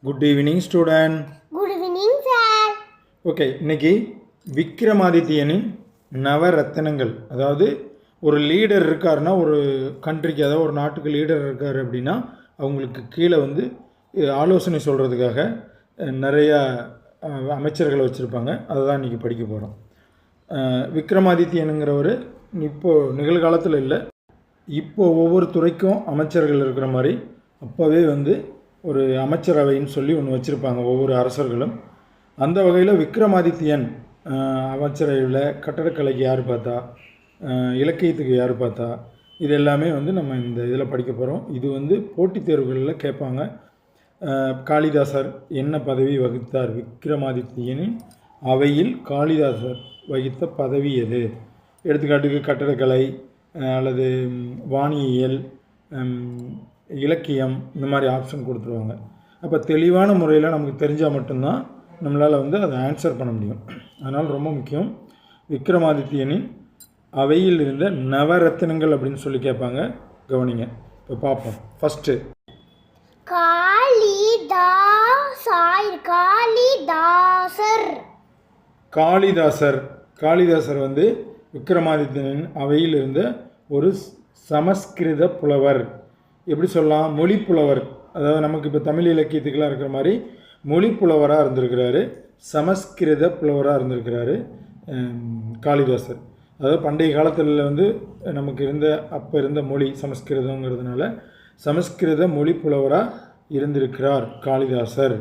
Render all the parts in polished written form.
Good evening student. Good evening sir. Okay, இன்னைக்கு விக்ரமாதித்யனின் நவரத்தினங்கள், அதாவது ஒரு லீடர் இருக்காருன்னா, ஒரு கண்ட்ரிக்கு, அதாவது ஒரு நாட்டுக்கு லீடர் இருக்கார் அப்படின்னா அவங்களுக்கு கீழே வந்து ஆலோசனை சொல்கிறதுக்காக நிறையா அமைச்சர்களை வச்சுருப்பாங்க. அதை தான் இன்றைக்கி படிக்க போகிறோம். விக்ரமாதித்யனுங்கிறவர் இப்போது நிகழ்காலத்தில் இல்லை, இப்போது ஒவ்வொரு துறைக்கும் அமைச்சர்கள் இருக்கிற மாதிரி அப்போவே வந்து ஒரு அமைச்சரவைன்னு சொல்லி ஒன்று வச்சுருப்பாங்க ஒவ்வொரு அரசர்களும். அந்த வகையில் விக்ரமாதித்யன் அமைச்சரவையில் கட்டடக்கலைக்கு யார் பார்த்தா, இலக்கியத்துக்கு யார் பார்த்தா, இது எல்லாமே வந்து நம்ம இந்த இதில் படிக்க போகிறோம். இது வந்து போட்டித் தேர்வுகளில் கேட்பாங்க. காளிதாசர் என்ன பதவி வகித்தார்? விக்ரமாதித்யனின் அவையில் காளிதாசர் வகித்த பதவி எது? எடுத்துக்காட்டுக்கு கட்டடக்கலை அல்லது வானியல், இலக்கியம், இந்த மாதிரி ஆப்ஷன் கொடுத்துருவாங்க. அப்போ தெளிவான முறையில் நமக்கு தெரிஞ்சால் மட்டும்தான் நம்மளால் வந்து அதை ஆன்சர் பண்ண முடியும். அதனால் ரொம்ப முக்கியம். விக்ரமாதித்யனின் அவையில் இருந்த நவரத்தினங்கள் அப்படின்னு சொல்லி கேட்பாங்க, கவனிங்க. இப்போ பார்ப்போம். ஃபஸ்ட்டு காளிதாசர் வந்து விக்ரமாதித்யனின் அவையில் இருந்த ஒரு சமஸ்கிருத புலவர். எப்படி சொல்லலாம்? மொழி புலவர். அதாவது நமக்கு இப்போ தமிழ் இலக்கியத்துக்கெலாம் இருக்கிற மாதிரி மொழி புலவராக இருந்திருக்கிறாரு, சமஸ்கிருத புலவராக இருந்திருக்கிறாரு காளிதாசர். அதாவது பண்டைய காலத்தில் வந்து நமக்கு அப்போ இருந்த மொழி சமஸ்கிருதங்கிறதுனால சமஸ்கிருத மொழி புலவராக இருந்திருக்கிறார் காளிதாசர்.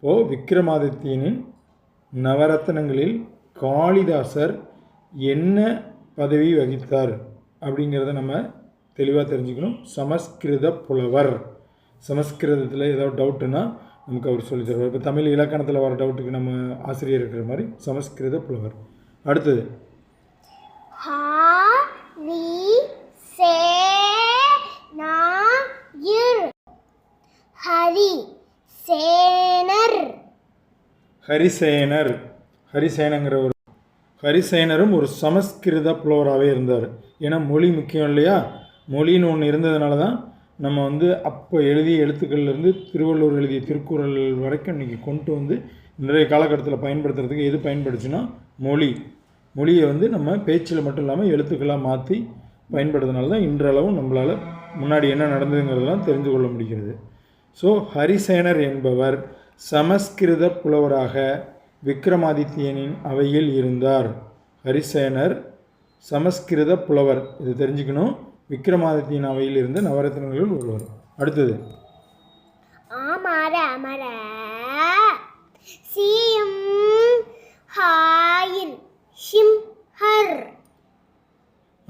இப்போது விக்ரமாதித்யனின் நவரத்னங்களில் காளிதாசர் என்ன பதவி வகித்தார் அப்படிங்கிறத நம்ம தெளிவாக தெரிஞ்சுக்கணும். சமஸ்கிருத புலவர். சமஸ்கிருதத்தில் ஏதாவது டவுட்டுன்னா நமக்கு அவர் சொல்லி தருவார். இப்போ தமிழ் இலக்கணத்தில் வர டவுட்டுக்கு நம்ம ஆசிரியர் இருக்கிற மாதிரி சமஸ்கிருத புலவர். அடுத்தது ஹரிசேனரும் ஒரு சமஸ்கிருத புலவராகவே இருந்தார். ஏன்னா மொழி முக்கியம் இல்லையா? மொழின்னு ஒன்று இருந்ததுனால தான் நம்ம வந்து அப்போ எழுதிய எழுத்துக்கள்லேருந்து திருவள்ளுவர் எழுதிய திருக்குறள் வரைக்கும் இன்றைக்கி கொண்டு வந்து நிறைய காலகட்டத்தில் பயன்படுத்துறதுக்கு எது பயன்படுச்சுன்னா மொழியை வந்து நம்ம பேச்சில் மட்டும் இல்லாமல் எழுத்துக்களாக மாற்றி பயன்படுறதுனால தான் இன்றளவும் நம்மளால் முன்னாடி என்ன நடந்ததுங்கிறதெல்லாம் தெரிந்து கொள்ள முடிகிறது. ஸோ ஹரிசேனர் என்பவர் சமஸ்கிருத புலவராக விக்ரமாதித்யனின் அவையில் இருந்தார். ஹரிசேனர் சமஸ்கிருத புலவர், இது தெரிஞ்சுக்கணும். விக்ரமாதித்யன் அவையில் இருந்த நவரத்னங்களில் ஒருவர். அடுத்தது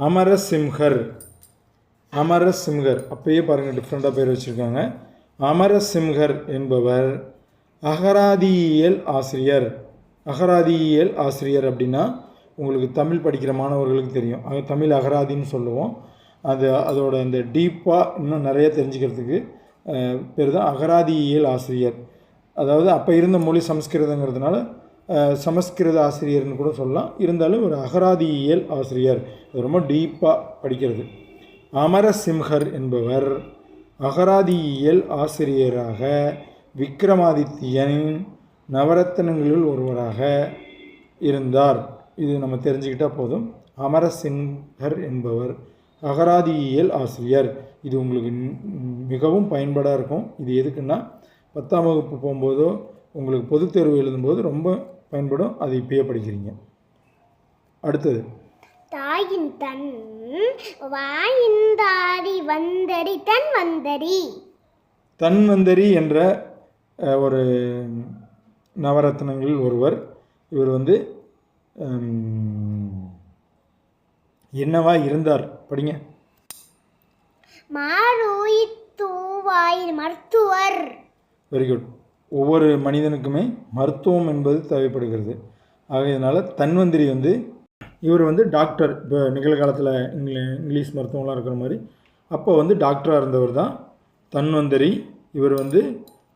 அமரசிம்ஹர். அப்பயே பாருங்கள், டிஃப்ரெண்ட்டாக பேர் வச்சுருக்காங்க. அமரசிம்ஹர் என்பவர் அகராதியியல் ஆசிரியர் அப்படின்னா உங்களுக்கு தமிழ் படிக்கிற மாணவர்களுக்கு தெரியும். தமிழ் அகராதின்னு சொல்லுவோம். அதோட அந்த டீப்பாக இன்னும் நிறைய தெரிஞ்சுக்கிறதுக்கு பேர் தான் அகராதியியல் ஆசிரியர். அதாவது அப்போ இருந்த மொழி சமஸ்கிருதங்கிறதுனால சமஸ்கிருத ஆசிரியர்னு கூட சொல்லலாம். இருந்தாலும் ஒரு அகராதியியல் ஆசிரியர், ரொம்ப டீப்பாக படிக்கிறது. அமரசிம்ஹர் என்பவர் அகராதியியல் ஆசிரியராக விக்ரமாதித்யனின் நவரத்னங்களில் ஒருவராக இருந்தார். இது நம்ம தெரிஞ்சுக்கிட்டால் போதும். அமரசிம்ஹர் என்பவர் அகராதியியல் ஆசிரியர். இது உங்களுக்கு மிகவும் பயன்படாக இருக்கும். இது எதுக்குன்னா 10ஆம் வகுப்பு போகும்போதோ உங்களுக்கு பொதுத் தேர்வு எழுதும்போது ரொம்ப பயன்படும். அது இப்பயே படிக்கிறீங்க. அடுத்தது தாயின் தன் வாயிந்தாரி வந்தரி தன்வந்தரி என்ற ஒரு நவரத்னங்களில் ஒருவர். இவர் வந்து என்னவா இருந்தார்? படிங்க. மருத்துவர். Very good. ஒவ்வொரு மனிதனுக்குமே மருத்துவம் என்பது தேவைப்படுகிறது. ஆகையினால தன்வந்திரி வந்து இவர் வந்து டாக்டர். இப்போ நிகழ்காலத்தில் இங்கிலீஷ் மருத்துவம்லாம் இருக்கிற மாதிரி அப்போ வந்து டாக்டராக இருந்தவர் தான் தன்வந்திரி. இவர் வந்து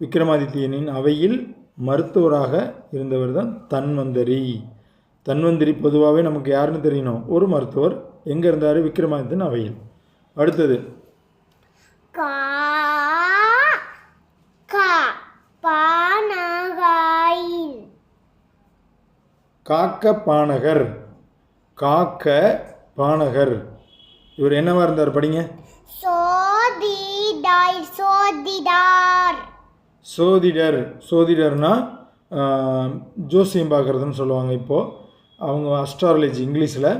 விக்ரமாதித்யனின் அவையில் மருத்துவராக இருந்தவர் தான் தன்வந்திரி. பொதுவாகவே நமக்கு யாருன்னு தெரியணும், ஒரு மருத்துவர். எங்கே இருந்தார்? விக்ரமாதித்யன் அவையில். அடுத்தது பா காக்க பாணகர். காக்க பாணகர். இவர் என்னவா இருந்தார் படிங்க. சோதிடார். சோதிடார். சோதிடர். சோதிடர்னா ஜோசியம் பார்க்குறதுன்னு சொல்லுவாங்க. இப்போது அவங்க அஸ்ட்ராலஜி இங்கிலீஷில்.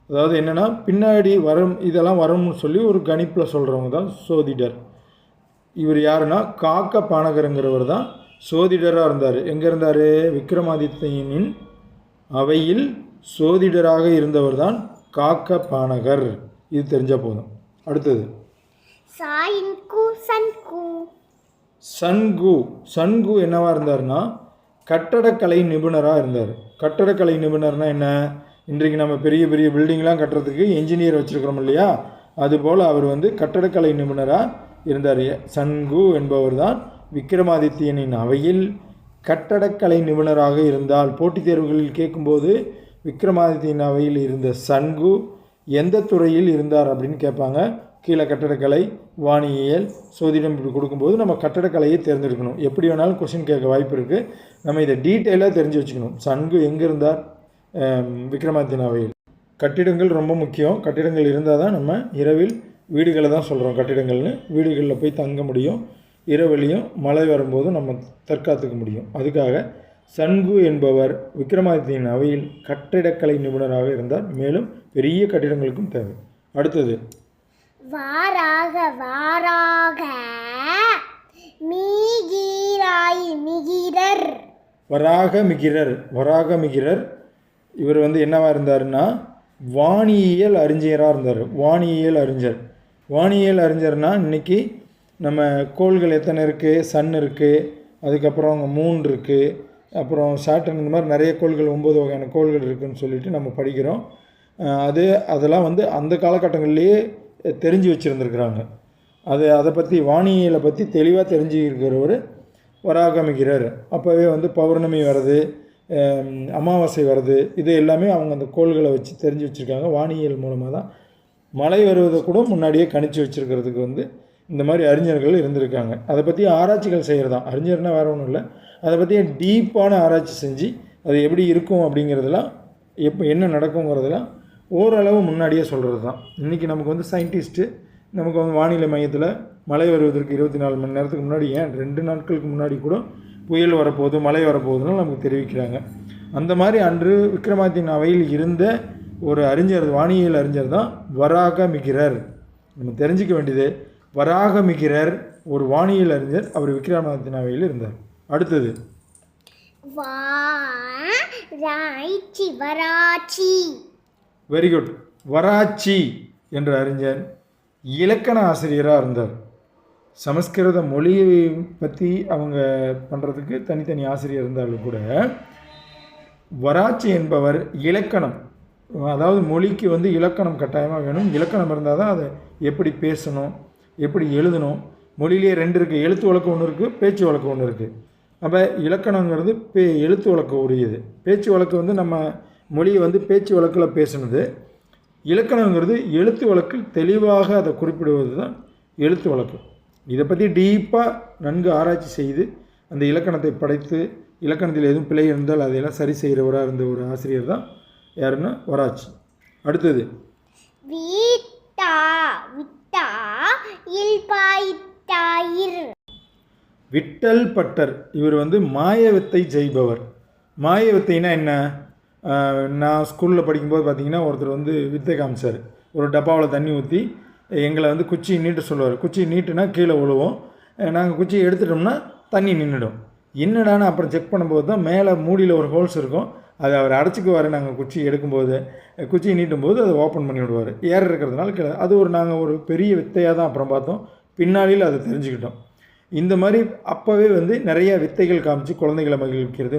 அதாவது என்னென்னா பின்னாடி வரும் இதெல்லாம் வரும்னு சொல்லி ஒரு கணிப்பில் சொல்கிறவங்க தான் சோதிடர். இவர் யாருன்னா காக்க பாணகருங்கிறவர் தான் சோதிடராக இருந்தார். எங்கே இருந்தார்? விக்ரமாதித்யனின் அவையில் சோதிடராக இருந்தவர் தான் காக்க பாணகர். இது தெரிஞ்சால் போதும். அடுத்தது சாயின்கு. சன்கு. சன்கு. சன்கு என்னவாக இருந்தார்னா கட்டடக்கலை நிபுணராக இருந்தார். கட்டடக்கலை நிபுணர்னால் என்ன? இன்றைக்கு நம்ம பெரிய பெரிய பில்டிங்லாம் கட்டுறதுக்கு என்ஜினியர் வச்சுருக்கிறோம் இல்லையா, அதுபோல் அவர் கட்டடக்கலை நிபுணராக இருந்தார். சன்கு என்பவர் தான் விக்ரமாதித்யனின் அவையில் கட்டடக்கலை நிபுணராக இருந்தால் போட்டித் தேர்வுகளில் கேட்கும்போது விக்ரமாதித்யன் அவையில் இருந்த சன்கு எந்த துறையில் இருந்தார் அப்படின்னு கேட்பாங்க. கீழே கட்டடக்கலை, வானியல், சோதிடம் இப்படி கொடுக்கும்போது நம்ம கட்டடக்கலையை தேர்ந்தெடுக்கணும். எப்படி வேணாலும் கொஸ்டின் கேட்க வாய்ப்பு இருக்குது. நம்ம இதை டீட்டெயிலாக தெரிஞ்சு வச்சுக்கணும். சன்கு எங்கே இருந்தார்? விக்ரமாதித்யன் அவையில். கட்டிடங்கள் ரொம்ப முக்கியம். கட்டிடங்கள் இருந்தால் தான் நம்ம இரவில் வீடுகளை தான் சொல்கிறோம் கட்டிடங்கள்னு. வீடுகளில் போய் தங்க முடியும். இரவிலையும் மழை வரும்போது நம்ம தற்காத்துக்க முடியும். அதுக்காக சன்கு என்பவர் விக்ரமாதித்யன் அவையில் கட்டிடக்கலை நிபுணராக இருந்தார். மேலும் பெரிய கட்டிடங்களுக்கும் தேவை. அடுத்தது வாராக. வாராக. மிகிராய். மிகிரர். வராக மிகிரர். வராக மிகிரர் இவர் என்னவாக இருந்தாருன்னா வானியல் அறிஞராக இருந்தார். வானியல் அறிஞர். வானியல் அறிஞர்னால் இன்றைக்கி நம்ம கோள்கள் எத்தனை இருக்குது? சன் இருக்குது, அதுக்கப்புறம் அங்கே மூன் இருக்குது, அப்புறம் சாட்டன், இந்த மாதிரி நிறைய கோள்கள் 9 வகையான கோள்கள் இருக்குதுன்னு சொல்லிட்டு நம்ம படிக்கிறோம். அதெல்லாம் அந்த காலகட்டங்கள்லேயே தெரிஞ்சு வச்சுருந்துருக்குறாங்க. அதை பற்றி வானியலை பற்றி தெளிவாக தெரிஞ்சுக்கிறவர் வராகமிகிறார். அப்போவே பௌர்ணமி வர்றது, அமாவாசை வர்றது, இது எல்லாமே அவங்க அந்த கோள்களை வச்சு தெரிஞ்சு வச்சுருக்காங்க. வானியல் மூலமாக தான் மழை வருவதை கூட முன்னாடியே கணிச்சு வச்சுருக்கிறதுக்கு இந்த மாதிரி அறிஞர்கள் இருந்திருக்காங்க. அதை பற்றி ஆராய்ச்சிகள் செய்கிறது தான் அறிஞர்னால் வேறு ஒன்றும் இல்லை. அதை பற்றி டீப்பான ஆராய்ச்சி செஞ்சு அது எப்படி இருக்கும் அப்படிங்கிறதெல்லாம், என்ன நடக்குங்கிறதெல்லாம் ஓரளவு முன்னாடியே சொல்கிறது தான். இன்றைக்கி நமக்கு சயின்டிஸ்ட்டு நமக்கு வானிலை மையத்தில் மழை வருவதற்கு 24 மணி நேரத்துக்கு முன்னாடி, ஏன் 2 நாட்களுக்கு முன்னாடி கூட புயல் வரப்போகுது, மழை வரப்போகுதுன்னு நமக்கு தெரிவிக்கிறாங்க. அந்த மாதிரி அன்று விக்ரமாதித்யன் அவையில் இருந்த ஒரு அறிஞர், வானியல் அறிஞர் தான் வராகமிகிரர். நம்ம தெரிஞ்சிக்க வேண்டியது வராகமிகிரர் ஒரு வானியல் அறிஞர். அவர் விக்ரமாதித்யன் அவையில் இருந்தார். அடுத்தது வராச்சி. வராச்சி. Very good. வராச்சி என்ற அறிஞர் இலக்கண ஆசிரியராக இருந்தார். சமஸ்கிருத மொழியை பற்றி அவங்க பண்ணுறதுக்கு தனித்தனி ஆசிரியர் இருந்தாலும் கூட வராச்சி என்பவர் இலக்கணம், அதாவது மொழிக்கு இலக்கணம் கட்டாயமாக வேணும். இலக்கணம் இருந்தால் தான் அதை எப்படி பேசணும், எப்படி எழுதணும். மொழியிலே 2 இருக்குது. எழுத்து வழக்கு ஒன்று இருக்குது, பேச்சு வழக்கு ஒன்று இருக்குது. அப்போ இலக்கணங்கிறது எழுத்து வழக்கு உரியது. பேச்சு வழக்கு நம்ம மொழியை பேச்சு வழக்கில் பேசுனது. இலக்கணங்கிறது எழுத்து வழக்கில் தெளிவாக அதை குறிப்பிடுவது தான் எழுத்து வழக்கு. இதை பற்றி டீப்பாக நன்கு ஆராய்ச்சி செய்து அந்த இலக்கணத்தை படைத்து இலக்கணத்தில் எதுவும் பிழை இருந்தால் அதையெல்லாம் சரி செய்கிறவராக இருந்த ஒரு ஆசிரியர் தான் யாருன்னா வராச்சி. அடுத்தது விட்டா. விட்டா. இல்பாயிட்டாயிர். விட்டல் பட்டர். இவர் மாய வித்தை செய்பவர். மாய வித்தைனா என்ன? நான் ஸ்கூலில் படிக்கும்போது பார்த்திங்கன்னா ஒருத்தர் வித்தை காமிச்சார். ஒரு டப்பாவில் தண்ணி ஊற்றி எங்களை குச்சி நீட்ட சொல்லுவார். குச்சி நீட்டுனா கீழே விழுவோம். நாங்கள் குச்சியை எடுத்துட்டோம்னா தண்ணி நின்றுடும். என்னடான்னு அப்புறம் செக் பண்ணும்போது தான் மேலே மூடியில் ஒரு ஹோல்ஸ் இருக்கும். அதை அவர் அடைச்சிக்குவார். நாங்கள் குச்சி எடுக்கும்போது, குச்சியை நீட்டும்போது அதை ஓப்பன் பண்ணி விடுவார். ஏர் இருக்கிறதுனால கீழே. அது நாங்கள் ஒரு பெரிய வித்தையாக தான் அப்புறம் பார்த்தோம். பின்னாளில் அதை தெரிஞ்சுக்கிட்டோம். இந்த மாதிரி அப்போவே நிறைய வித்தைகள் காமிச்சு குழந்தைகளை மகிழ்விக்கிறது.